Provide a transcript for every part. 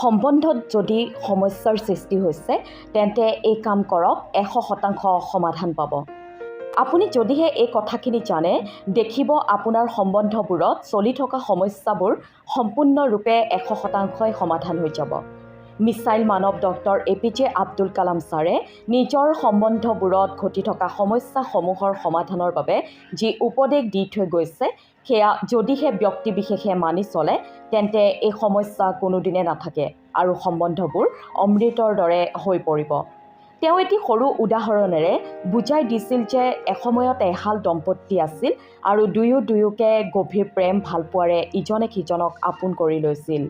সম্বন্ধত যদি সমস্যাৰ সৃষ্টি হৈছে তেন্তে এই কাম কৰক 100% সমাধান পাব। আপুনি যদিহে এই কথাখিনি জানে দেখিব আপোনাৰ সম্বন্ধবোৰত চলি থকা সমস্যাবোৰ সম্পূৰ্ণৰূপে 100% সমাধান হৈ যাব। মিছাইল মানৱ ডক্টৰ APJ আব্দুল কালাম ছাৰে নিজৰ সম্বন্ধবোৰত ঘটি থকা সমস্যাসমূহৰ সমাধানৰ বাবে যি উপদেশ দি থৈ গৈছে সেয়া যদিহে ব্যক্তি বিশেষে মানি চলে তেন্তে এই সমস্যা কোনোদিনে নাথাকে আৰু সম্বন্ধবোৰ অমৃতৰ দৰে হৈ পৰিব। তেওঁ এটি সৰু উদাহৰণেৰে বুজাই দিছিল যে এসময়ত এহাল দম্পতি আছিল আৰু দুয়োকে গভীৰ প্ৰেম ভালপোৱাৰে ইজনে সিজনক আপোন কৰি লৈছিল।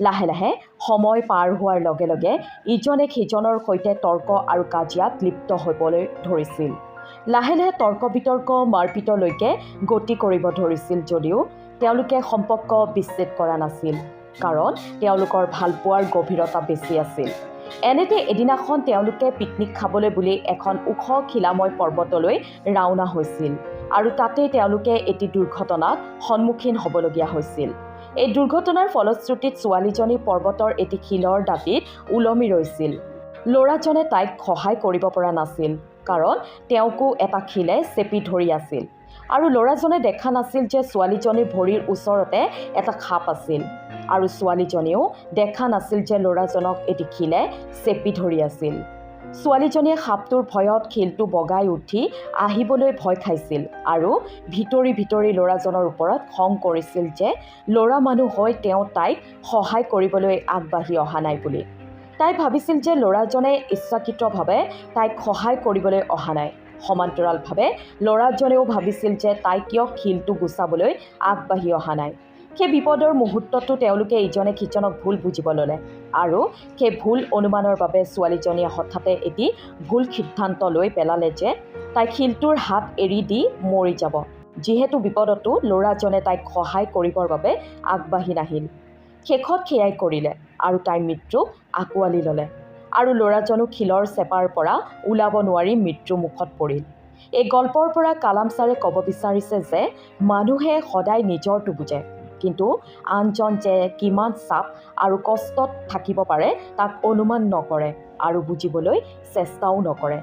লাহে লাহে সময় পাৰ হোৱাৰ লগে লগে ইজনে সিজনৰ সৈতে তৰ্ক আৰু কাজিয়াত লিপ্ত হ'বলৈ ধৰিছিল। লাহে লাহে তৰ্ক বিতৰ্ক মাৰপিটলৈকে গতি কৰিব ধৰিছিল যদিও তেওঁলোকে সম্পৰ্ক বিচ্ছেদ কৰা নাছিল, কাৰণ তেওঁলোকৰ ভালপোৱাৰ গভীৰতা বেছি আছিল। এনেতে এদিনাখন তেওঁলোকে পিকনিক খাবলৈ বুলি এখন ওখ শিলাময় পৰ্বতলৈ ৰাওনা হৈছিল আৰু তাতেই তেওঁলোকে এটি দুৰ্ঘটনাত সন্মুখীন হ'বলগীয়া হৈছিল। এই দুৰ্ঘটনাৰ ফলশ্ৰুতিত ছোৱালীজনী পৰ্বতৰ এটি শিলৰ দাঁতিত ওলমি ৰৈছিল। ল'ৰাজনে তাইক সহায় কৰিব পৰা নাছিল, কাৰণ তেওঁকো এটা শিলে চেপি ধৰি আছিল আৰু ল'ৰাজনে দেখা নাছিল যে ছোৱালীজনীৰ ভৰিৰ ওচৰতে এটা সাপ আছিল আৰু ছোৱালীজনীয়েও দেখা নাছিল যে ল'ৰাজনক এটি শিলে চেপি ধৰি আছিল। ছোৱালীজনীয়ে সাপটোৰ ভয়ত শিলটো বগাই উঠি আহিবলৈ ভয় খাইছিল আৰু ভিতৰি ভিতৰি ল'ৰাজনৰ ওপৰত খং কৰিছিল যে ল'ৰা মানুহ হৈ তেওঁ তাইক সহায় কৰিবলৈ আগবাঢ়ি অহা নাই বুলি। তাই ভাবিছিল যে ল'ৰাজনে ইচ্ছাকৃতভাৱে তাইক সহায় কৰিবলৈ অহা নাই। সমান্তৰালভাৱে ল'ৰাজনেও ভাবিছিল যে তাই কিয় শিলটো গুচাবলৈ আগবাঢ়ি অহা নাই। সেই বিপদৰ মুহূৰ্ততো তেওঁলোকে ইজনে সিজনক ভুল বুজিব ল'লে আৰু সেই ভুল অনুমানৰ বাবে ছোৱালীজনীয়ে হঠাতে এটি ভুল সিদ্ধান্ত লৈ পেলালে যে তাই শিলটোৰ হাত এৰি দি মৰি যাব, যিহেতু বিপদতো ল'ৰাজনে তাইক সহায় কৰিবৰ বাবে আগবাঢ়ি নাহিল। শেষত সেয়াই কৰিলে আৰু তাইৰ মৃত্যুক আঁকোৱালি ল'লে আৰু ল'ৰাজনো শিলৰ চেপাৰ পৰা ওলাব নোৱাৰি মৃত্যু মুখত পৰিল। এই গল্পৰ পৰা কালাম ছাৰে ক'ব বিচাৰিছে যে মানুহে সদায় নিজৰটো বুজে, কিন্তু আনজন যে কিমান চাপ আৰু কষ্টত থাকিব পাৰে তাক অনুমান নকৰে আৰু বুজিবলৈ চেষ্টাও নকৰে।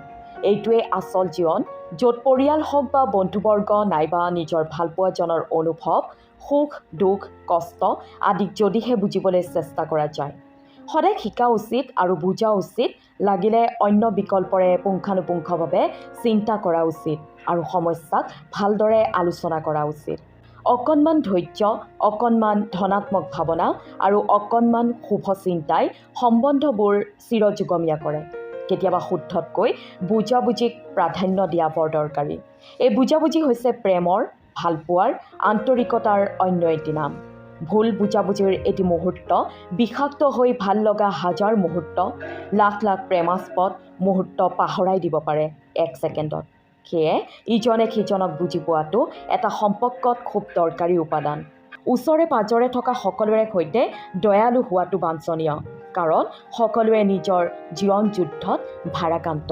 এইটোৱে আচল জীৱন, য'ত পৰিয়াল হওক বা বন্ধুবৰ্গ নাইবা নিজৰ ভালপোৱাজনৰ অনুভৱ, সুখ দুখ কষ্ট আদিক যদিহে বুজিবলৈ চেষ্টা কৰা যায়। সদায় শিকা উচিত আৰু বুজা উচিত, লাগিলে অন্য বিকল্পৰে পুংখানুপুংখভাৱে চিন্তা কৰা উচিত আৰু সমস্যাক ভালদৰে আলোচনা কৰা উচিত। অকণমান ধৈৰ্য, অকণমান ধনাত্মক ভাৱনা আৰু অকণমান শুভ চিন্তাই সম্বন্ধবোৰ চিৰযুগমীয়া কৰে। কেতিয়াবা শুদ্ধতকৈ বুজাবুজিক প্ৰাধান্য দিয়া বৰ দৰকাৰী। এই বুজাবুজি হৈছে প্ৰেমৰ, ভালপোৱাৰ, আন্তৰিকতাৰ অন্য এটি নাম। ভুল বুজাবুজিৰ এটি মুহূৰ্ত বিষাক্ত হৈ ভাল লগা হাজাৰ মুহূৰ্ত, লাখ লাখ প্ৰেমাস্পদ মুহূৰ্ত পাহৰাই দিব পাৰে 1 ছেকেণ্ডত। সেয়ে ইজনে সিজনক বুজি পোৱাটো এটা সম্পৰ্কত খুব দৰকাৰী উপাদান। ওচৰে পাঁজৰে থকা সকলোৰে সৈতে দয়ালু হোৱাটো বাঞ্ছনীয়, কাৰণ সকলোৱে নিজৰ জীৱন যুদ্ধত ভাৰাক্ৰান্ত।